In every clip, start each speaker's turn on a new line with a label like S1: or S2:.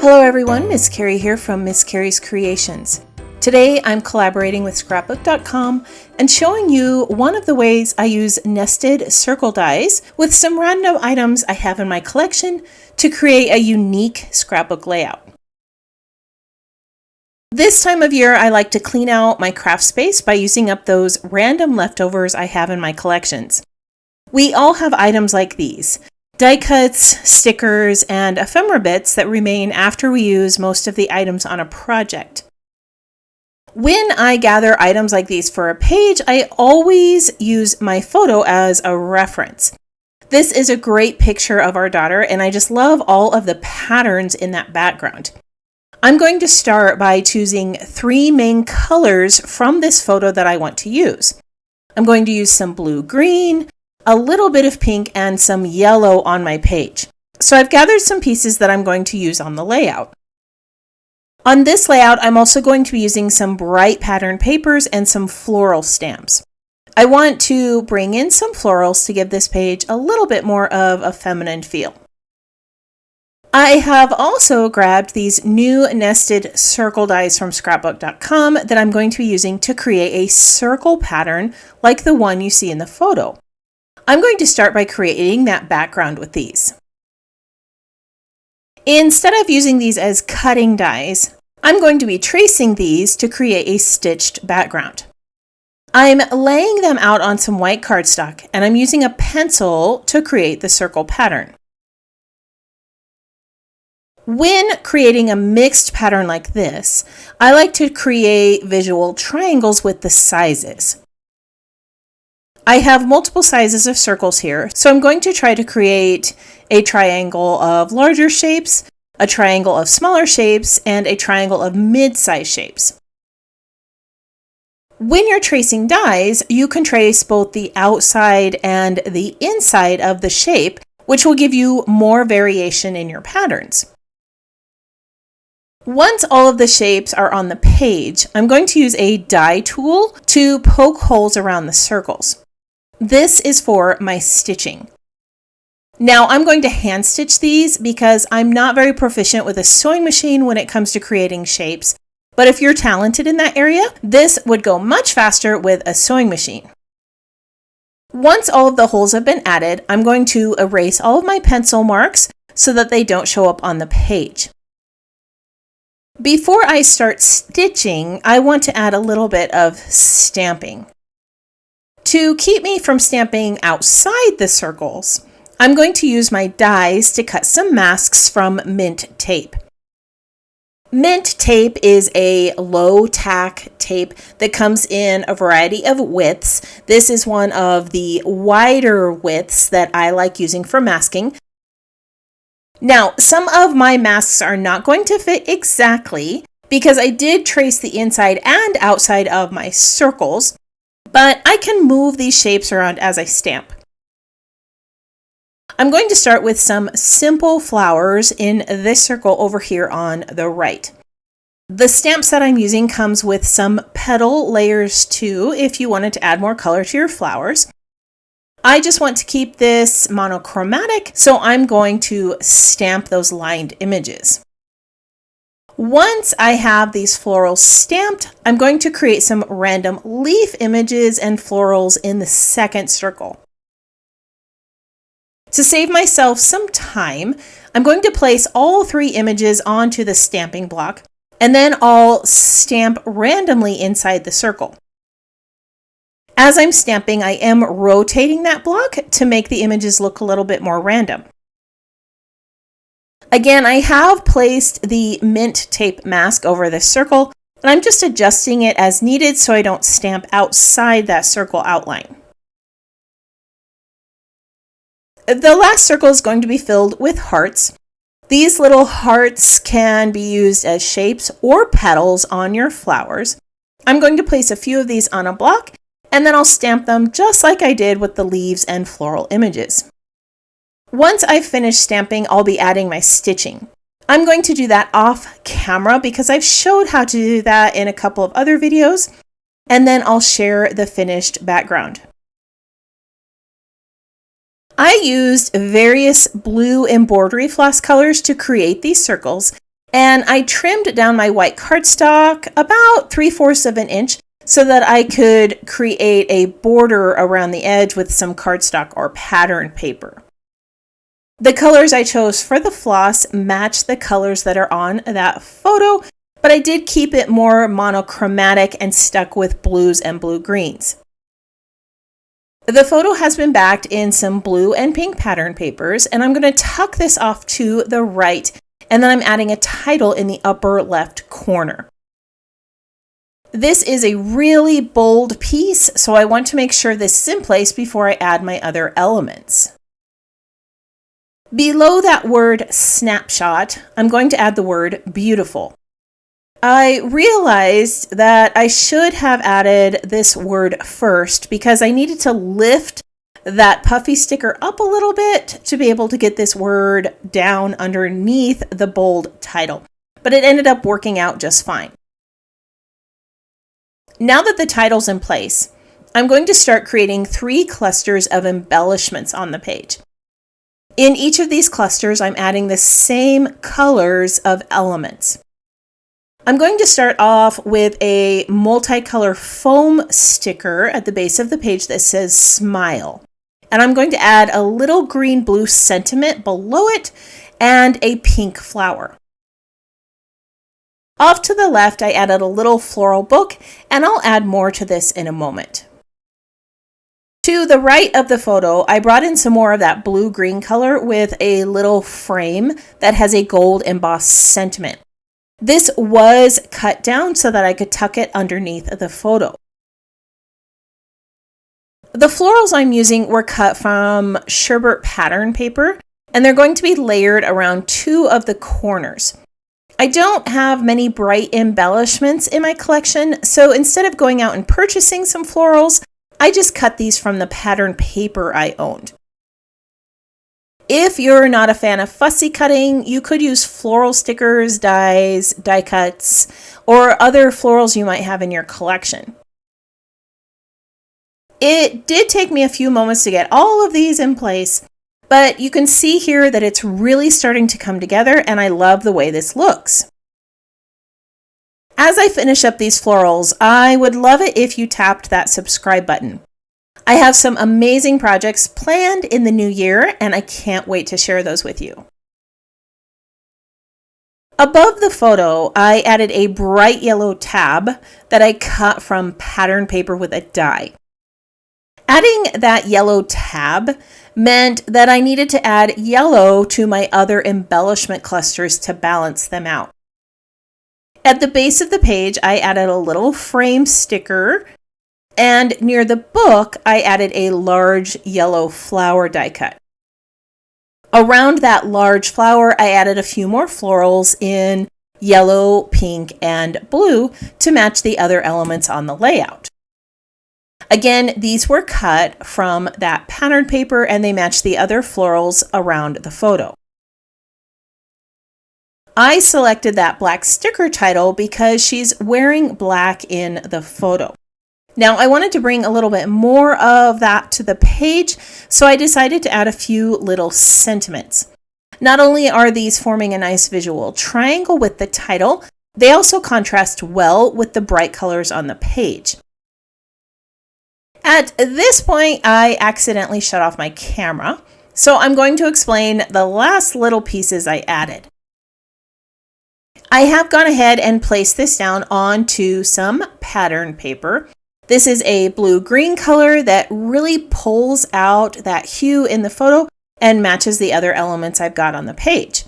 S1: Hello everyone, Miss Carrie here from Miss Carrie's Creations. Today I'm collaborating with scrapbook.com and showing you one of the ways I use nested circle dies with some random items I have in my collection to create a unique scrapbook layout. This time of year I like to clean out my craft space by using up those random leftovers I have in my collections. We all have items like these. Die cuts, stickers, and ephemera bits that remain after we use most of the items on a project. When I gather items like these for a page, I always use my photo as a reference. This is a great picture of our daughter, and I just love all of the patterns in that background. I'm going to start by choosing 3 main colors from this photo that I want to use. I'm going to use some blue-green, a little bit of pink, and some yellow on my page. So I've gathered some pieces that I'm going to use on the layout. On this layout, I'm also going to be using some bright pattern papers and some floral stamps. I want to bring in some florals to give this page a little bit more of a feminine feel. I have also grabbed these new nested circle dies from scrapbook.com that I'm going to be using to create a circle pattern like the one you see in the photo. I'm going to start by creating that background with these. Instead of using these as cutting dies, I'm going to be tracing these to create a stitched background. I'm laying them out on some white cardstock, and I'm using a pencil to create the circle pattern. When creating a mixed pattern like this, I like to create visual triangles with the sizes. I have multiple sizes of circles here, so I'm going to try to create a triangle of larger shapes, a triangle of smaller shapes, and a triangle of mid-size shapes. When you're tracing dies, you can trace both the outside and the inside of the shape, which will give you more variation in your patterns. Once all of the shapes are on the page, I'm going to use a die tool to poke holes around the circles. This is for my stitching. Now I'm going to hand stitch these because I'm not very proficient with a sewing machine when it comes to creating shapes, but if you're talented in that area, this would go much faster with a sewing machine. Once all of the holes have been added, I'm going to erase all of my pencil marks so that they don't show up on the page. Before I start stitching, I want to add a little bit of stamping. To keep me from stamping outside the circles, I'm going to use my dies to cut some masks from mint tape. Mint tape is a low tack tape that comes in a variety of widths. This is one of the wider widths that I like using for masking. Now, some of my masks are not going to fit exactly because I did trace the inside and outside of my circles, but I can move these shapes around as I stamp. I'm going to start with some simple flowers in this circle over here on the right. The stamp set I'm using comes with some petal layers too if you wanted to add more color to your flowers. I just want to keep this monochromatic, so I'm going to stamp those lined images. Once I have these florals stamped, I'm going to create some random leaf images and florals in the second circle. To save myself some time, I'm going to place all 3 images onto the stamping block, and then I'll stamp randomly inside the circle. As I'm stamping, I am rotating that block to make the images look a little bit more random. Again, I have placed the mint tape mask over this circle, and I'm just adjusting it as needed so I don't stamp outside that circle outline. The last circle is going to be filled with hearts. These little hearts can be used as shapes or petals on your flowers. I'm going to place a few of these on a block, and then I'll stamp them just like I did with the leaves and floral images. Once I've finished stamping, I'll be adding my stitching. I'm going to do that off camera because I've showed how to do that in a couple of other videos, and then I'll share the finished background. I used various blue embroidery floss colors to create these circles, And I trimmed down my white cardstock about 3/4 of an inch so that I could create a border around the edge with some cardstock or pattern paper. The colors I chose for the floss match the colors that are on that photo, but I did keep it more monochromatic and stuck with blues and blue-greens. The photo has been backed in some blue and pink pattern papers, and I'm going to tuck this off to the right, and then I'm adding a title in the upper left corner. This is a really bold piece, so I want to make sure this is in place before I add my other elements. Below that word snapshot, I'm going to add the word beautiful. I realized that I should have added this word first because I needed to lift that puffy sticker up a little bit to be able to get this word down underneath the bold title, but it ended up working out just fine. Now that the title's in place, I'm going to start creating 3 clusters of embellishments on the page. In each of these clusters, I'm adding the same colors of elements. I'm going to start off with a multicolor foam sticker at the base of the page that says smile. And I'm going to add a little green-blue sentiment below it and a pink flower. Off to the left, I added a little floral book, and I'll add more to this in a moment. To the right of the photo, I brought in some more of that blue-green color with a little frame that has a gold embossed sentiment. This was cut down so that I could tuck it underneath the photo. The florals I'm using were cut from sherbet pattern paper, and they're going to be layered around 2 of the corners. I don't have many bright embellishments in my collection, so instead of going out and purchasing some florals, I just cut these from the pattern paper I owned. If you're not a fan of fussy cutting, you could use floral stickers, dies, die cuts, or other florals you might have in your collection. It did take me a few moments to get all of these in place, but you can see here that it's really starting to come together, and I love the way this looks. As I finish up these florals, I would love it if you tapped that subscribe button. I have some amazing projects planned in the new year, and I can't wait to share those with you. Above the photo, I added a bright yellow tab that I cut from pattern paper with a die. Adding that yellow tab meant that I needed to add yellow to my other embellishment clusters to balance them out. At the base of the page, I added a little frame sticker, and near the book, I added a large yellow flower die cut. Around that large flower, I added a few more florals in yellow, pink, and blue to match the other elements on the layout. Again, these were cut from that pattern paper, and they match the other florals around the photo. I selected that black sticker title because she's wearing black in the photo. Now, I wanted to bring a little bit more of that to the page, so I decided to add a few little sentiments. Not only are these forming a nice visual triangle with the title, they also contrast well with the bright colors on the page. At this point, I accidentally shut off my camera, so I'm going to explain the last little pieces I added. I have gone ahead and placed this down onto some pattern paper. This is a blue-green color that really pulls out that hue in the photo and matches the other elements I've got on the page.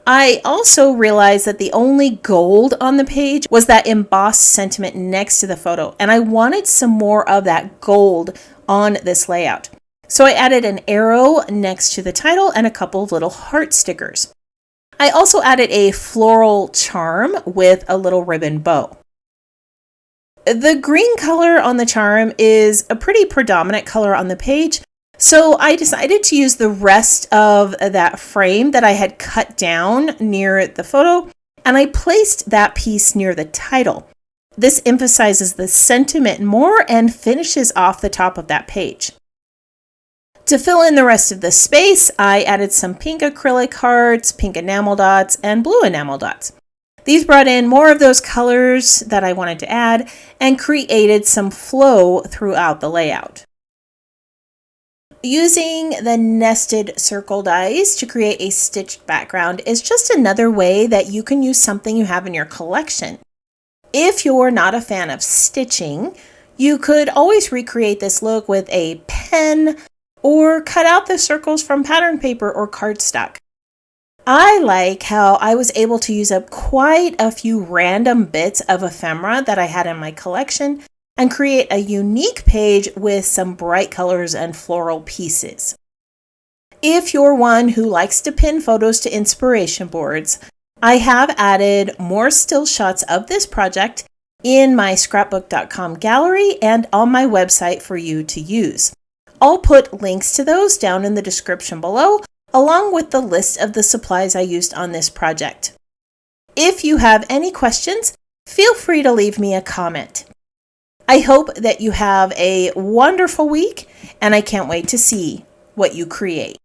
S1: I also realized that the only gold on the page was that embossed sentiment next to the photo, and I wanted some more of that gold on this layout. So I added an arrow next to the title and a couple of little heart stickers. I also added a floral charm with a little ribbon bow. The green color on the charm is a pretty predominant color on the page, so I decided to use the rest of that frame that I had cut down near the photo, and I placed that piece near the title. This emphasizes the sentiment more and finishes off the top of that page. To fill in the rest of the space, I added some pink acrylic hearts, pink enamel dots, and blue enamel dots. These brought in more of those colors that I wanted to add and created some flow throughout the layout. Using the nested circle dies to create a stitched background is just another way that you can use something you have in your collection. If you're not a fan of stitching, you could always recreate this look with a pen or cut out the circles from pattern paper or cardstock. I like how I was able to use up quite a few random bits of ephemera that I had in my collection and create a unique page with some bright colors and floral pieces. If you're one who likes to pin photos to inspiration boards, I have added more still shots of this project in my scrapbook.com gallery and on my website for you to use. I'll put links to those down in the description below, along with the list of the supplies I used on this project. If you have any questions, feel free to leave me a comment. I hope that you have a wonderful week, and I can't wait to see what you create.